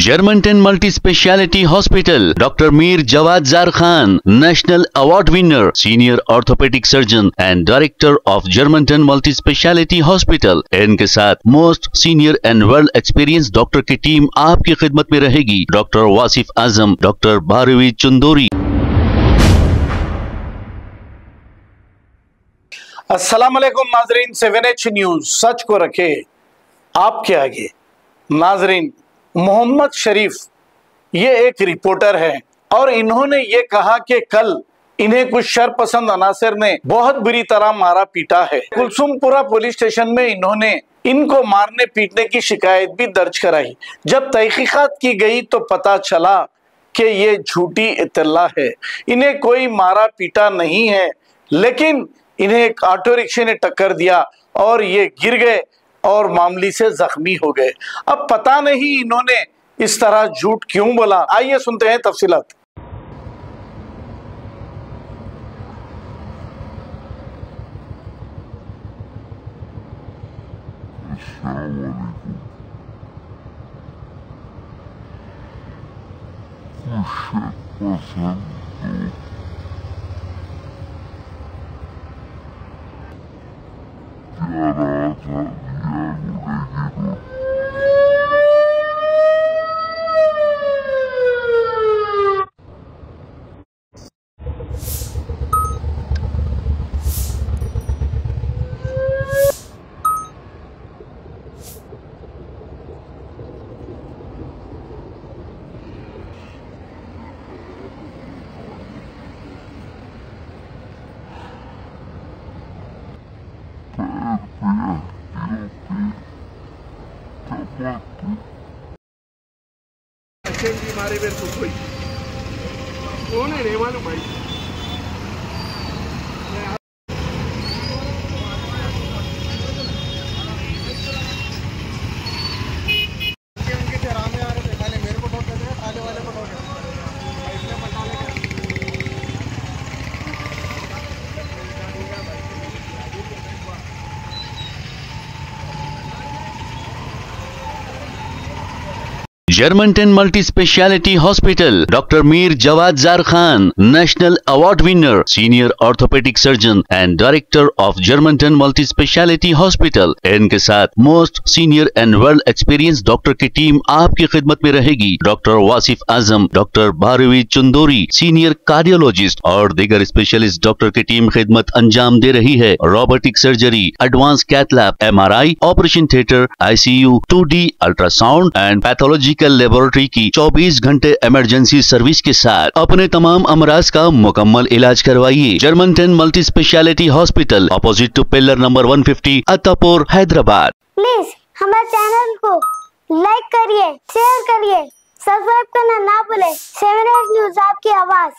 Germantown Multi-Speciality Hospital, Dr. Mir Jawad Zar Khan, National Award winner, Senior Orthopedic Surgeon and Director of Germantown Multi-Speciality Hospital। इनके साथ most senior and world experience doctor की team आपकी खिदमत में रहेगी। Doctor Wasif Azam, doctor Bharvi Chandori. अस्सलाम वालेकुम नाजरीन, 7H न्यूज सच को रखे आपके आगे। नाजरीन, मोहम्मद शरीफ ये एक रिपोर्टर है और इन्होंने ये कहा कि कल इन्हें कुछ शरपसंद अनासर ने बहुत बुरी तरह मारा पीटा है। कुलसुमपुरा पुलिस स्टेशन में इन्होंने इनको मारने पीटने की शिकायत भी दर्ज कराई। जब तहकीकात की गई तो पता चला कि ये झूठी इत्तला है, इन्हें कोई मारा पीटा नहीं है, लेकिन इन्हें एक ऑटो रिक्शे ने टक्कर दिया और ये गिर गए और मामूली से जख्मी हो गए। अब पता नहीं इन्होंने इस तरह झूठ क्यों बोला। आइए सुनते हैं तफसीलात। मारे मेरे को कोई कौन है, नहीं मालूम भाई। उनके चरामे आ रहे थे, खाली मेरे को ठोक देते, खाले वाले को ठोक देते, इसलिए मत डाले। Germantown Multi-Speciality Hospital, Dr. Mir Jawad Zar Khan, National Award winner, Senior Orthopedic Surgeon and Director of Germantown Multi-Speciality Hospital। इनके साथ most senior and world experience doctor की टीम आपकी खिदमत में रहेगी। Doctor Wasif Azam, doctor Bharvi Chandori, senior cardiologist और दीगर specialist doctor की टीम खिदमत अंजाम दे रही है। Robotic surgery, advance cath lab, MRI, operation theatre, ICU, 2D ultrasound and pathological laboratory की 24 घंटे इमरजेंसी सर्विस के साथ अपने तमाम अमराज का मुकम्मल इलाज करवाइए। Germanten multi speciality hospital, opposite to pillar number 150, Attapur, Hyderabad. Please हमारे चैनल को लाइक करिए, शेयर करिए, सब्सक्राइब करना ना भूले। 7H न्यूज आपकी आवाज।